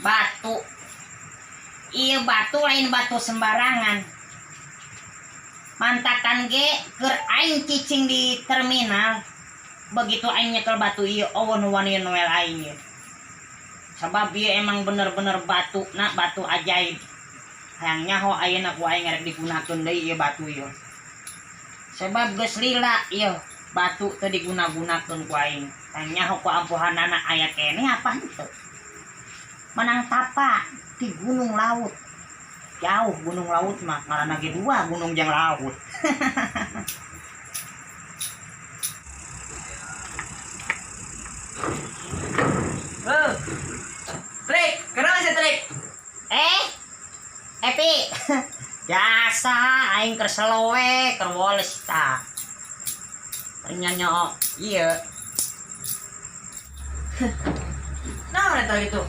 batu. Iya batu lain batu sembarangan. Mantakan ge keur aing cicing di terminal. Begitu aing nyekel batu ieu eueun wani noel aing ieu. Sabab ieu emang bener-bener batu, na batu ajaib. Hayang nyaho ayeuna ku aing rek digunakeun deui ieu batu ieu. Sebab geus lila ieu batu teu diguna-gunakeun ku aing. Hayang nyaho ku ampuhanana aya keneh apa henteu. Menang tapa di gunung laut. Jauh gunung laut mah ngaranna ge dua gunung jeung laut. Trik, kenapa sih Trik? Epi. Biasa aing keur selowe keur woles ta. Nyanyo ieu. Naon eta gitu?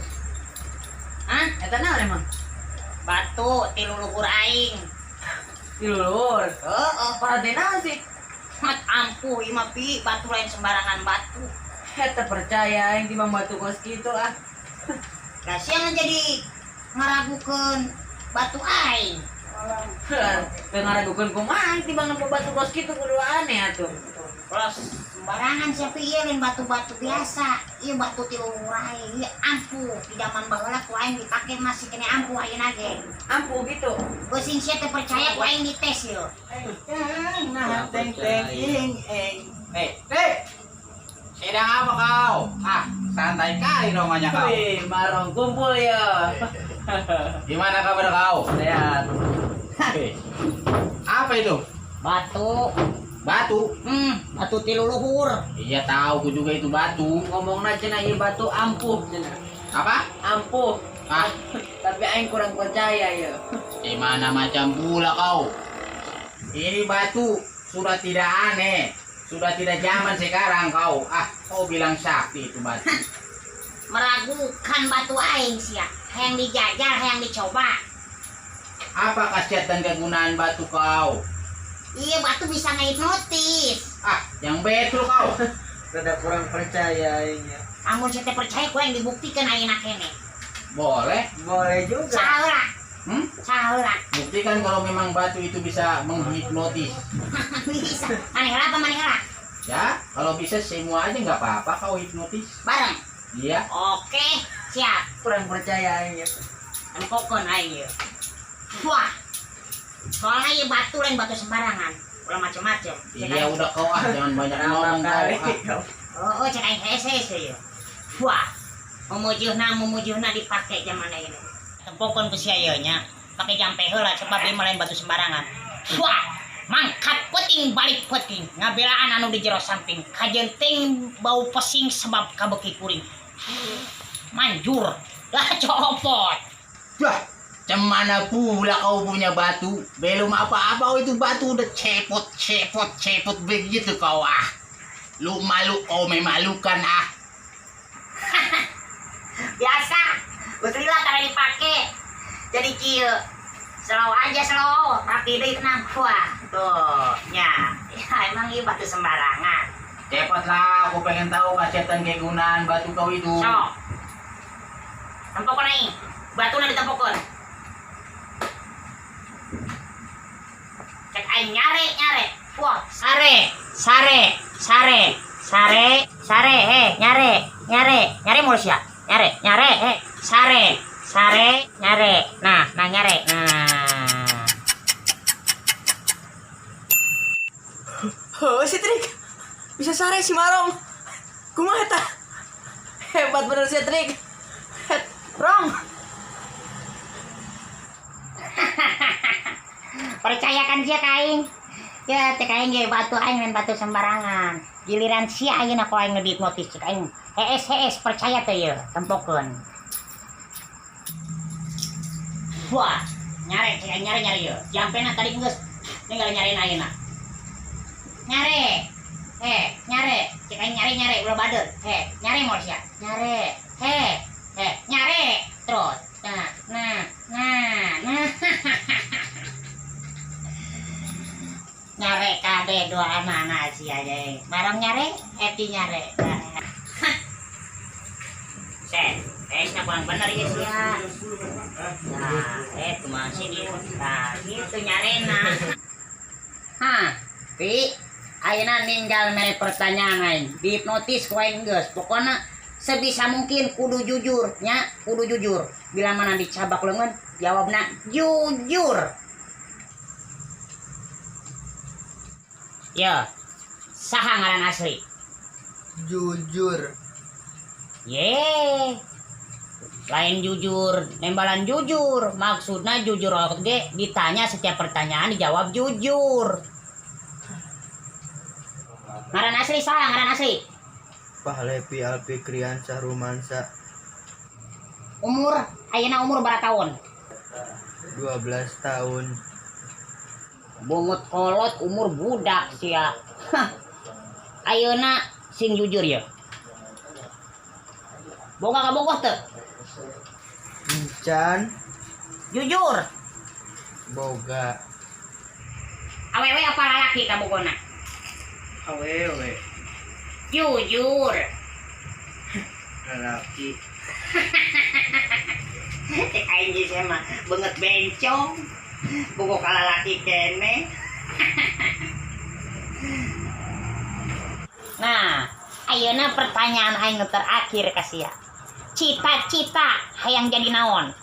Hah? Eta naon emang? Batu ti luluhur aing. Dilulur. Heeh. Parade naon sih? Mat ampuh ieu mah pi batu lain sembarangan batu. Eta percaya aing timbang batu kos kitu ah. Lah siang jadi ngaragukeun batu aing. Teu ngaragukeun kumaha aing timbang nemu batu kos kitu kudu aneh atuh. Kalau sembarangan siapa ieu lain batu-batu biasa. Ieu batu ti luluhur aing. Ieu ampuh di zaman baheula ku aing dipake masih kene ampuh ayeuna ge. Ampuh gitu. Beusin sia teu percaya ku aing dites ieu. Nah, teng ing. Hei, sedang apa kau? Ah, santai kali namanya kau. Wih, marong kumpul ya. Gimana kabar kau? Sehat. Hei, apa itu? Batu. Batu? Batu ti luluhur. Iya tahu, ku juga itu batu. Ngomongna cenah ieu batu ampuh cenah. Apa? Ampuh. Ah, Tapi aing kurang percaya ya. gimana macam pula kau? Ini batu sudah tidak aneh, sudah tidak zaman sekarang kau. Ah, kau bilang sakti itu batu. Meragukan batu aing sia. Hayang dijajal, hayang dicoba. Apa khasiat dan kegunaan batu kau? Iya batu bisa ngehipnotis. Ah, yang betul kau. Rada kurang percaya aing ya. Kamu saya percaya ku yang dibuktikan ayeuna kene. Boleh. Boleh juga. Saheula. Saheula. Buktikan kalau memang batu itu bisa menghipnotis. Bisa. Maneh heula apa maneh heula? Ya, kalau bisa semua aja nggak apa-apa kau hipnotis. Bareng. Iya. Oke, siap. Kurang percaya aing ya. Empokon aing ieu. Wah. Soalnya ieu batu lain batu sembarangan. Ulah macem-macem. Iya udah kau ah, jangan banyak ngomong kau. Ah. Oh, cek aing hese ieu. Wah. Mumujuhna dipake zaman ayeuna. Tempokon ku sia ieu nya. Pake jampe heula sebab ieu lain batu sembarangan. Wah. Mangkat peuting balik peuting. Ngabelaan anu di jero samping. Kajenting bau pesing sebab kabeki kuring. Manjur. Lah copot. Wah, cemana pula kau punya batu? Belum apa-apa itu batu udah cepot begitu kau ah. Lu malu kau memalukan ah. Biasa. Betul lah cara dipake. Jadi kieu. Slow aja slow, tapi deui tenang kuah. Tuh, nya. Ya emang ieu batu sembarangan. Cepatlah, aku pengen tahu khasiat dan kegunaan batu kau itu. Sok. Tempokon aing. Batuna ditempokon. Cek aing nyare. Wah, sare, nyare mulus ya. Nyare, sare, nyare. Nah, nyare. Nah. Oh, si Trik. Bisa sare si Marong. Kumaha eta? Hebat bener si Trik. Rong. Percayakan sia ka aing. Ya, teh aing ge batu aing lain batu sembarangan. Giliran sia ayeuna ku aing ngehipnotis cek aing. Hees percaya teh ieu, tempokeun. Wah, nyare ieu. Jampena tadi geus tinggal nyarein ayeuna. Nyare. Nyare. Cek aing nyare ulah badeut. Nyare moal sia. Nyare. Nyare. Terus. Nah. Nyare kade dua anak sia aja. Barang nyare, Eti nyare. Set, es nak kurang bener ya sih ya. Nah, masih di nah, gitu nyarena. Hah, Pi, ayeuna ninggal mere pertanyaan aing. Dihipnotis ku aing geus. Pokona sebisa mungkin kudu jujur nya, kudu jujur. Bila mana dicabak leungeun, jawabna jujur. Ya, saha ngaran asli? Jujur. Ye, lain jujur, nembalan jujur. Maksudnya jujur oke, ditanya setiap pertanyaan dijawab jujur. Ngaran asli saha ngaran asli? Pahlepi Alpi Kriansyah Rumansa. Umur, ayeuna umur berapa tahun? 12 tahun. Bungut kolot umur budak sia. Ayeuna sing jujur ya. Boga kabogoh teu? Encan. Jujur. Boga. Awewe apa lalaki kabogona? Awewe. Jujur. Lelaki. Cek aing geus mah beungeut bencong. Bogo ka lalaki kene. Nah, ayeuna pertanyaan aing nu terakhir ka sia. Cita-cita hayang jadi naon?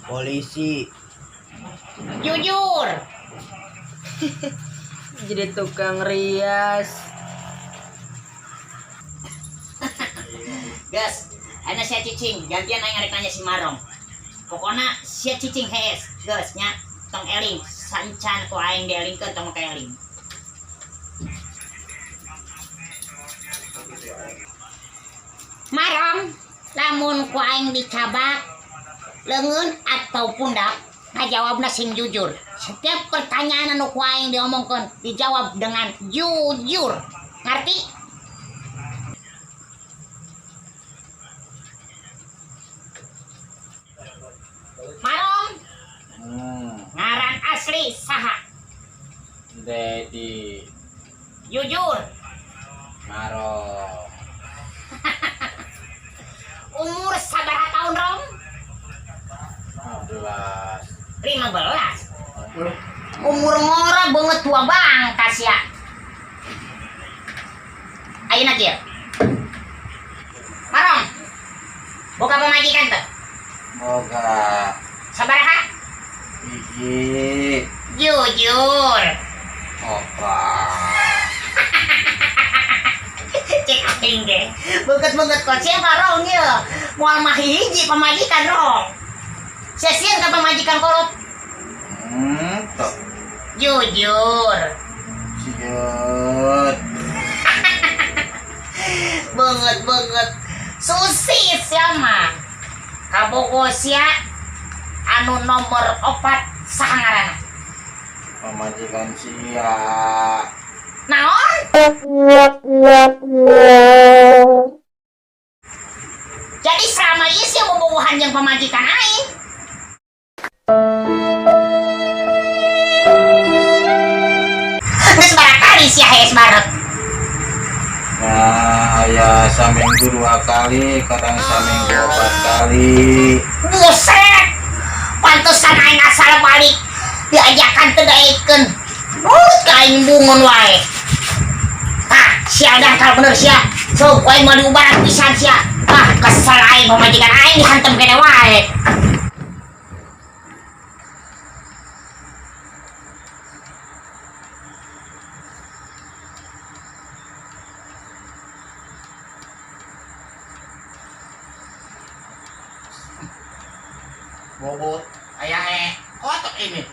Polisi. Jujur. Jadi tukang rias. Gas, ana sia cicing, gantian aing arek nanya si Marong. Pokona sia cicing hees, gas nya tong eling, sancan ku aing dielingkeun tong keeling. Marong, lamun ku aing dicabak leungeun atau pundak, ngajawabna sing jujur. Setiap pertanyaan anu ku aing diomongkeun dijawab dengan jujur. Ngerti? Marong, ngaran asli saha? Dedi Jujur. Maro Umur sabaraha tahun, Rom? 15. 15. Umur ngora banget tua bangkas ya. Ayeuna kieu. Marong, boga pamajikan teu? Boga Sabaraha? hiji. Jujur. Opa. Cek aing deh. Beungeut-beungeut kok sia Marong ieu. Moal mah hiji pamajikan, Rong. Sesieun ka pamajikan kolot. Tok. Jujur. Siut. Banget susis ya mah kabogo sia anu nomor 4 saha ngaranna? Pemajikan sia. Naon? Jadi selama ieu sia bobogohan jeung pamajikan aing. Geus barakali sia hees barek. Nah, ya seminggu 2 kali, kadang seminggu 4 kali. Buset. Pantesan aing asal balik diajakan teu daekeun. Nurut ka aing bungun wae. Tah, sia dangkal bener sia. Sok aing mau diubaran pisan sia. Ah, kesel aing pamajikan aing dihantem kene wae. Bobot ayah kotok ini.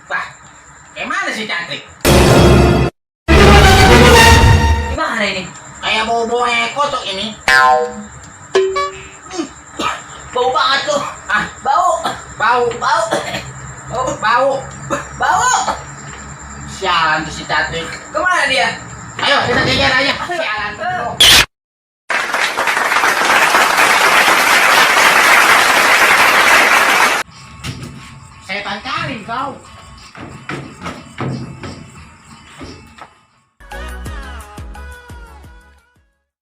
Bah, gimana sih cantik? Gimana ini? Kayak bobo kotok ini. Bau banget tuh. Ah, Bau. bau, Bau. bau, bau. Bau. Sialan tuh si cantik. Kemana dia? Ayo kita kejar aja. Sialan tuh. Setan kali kau.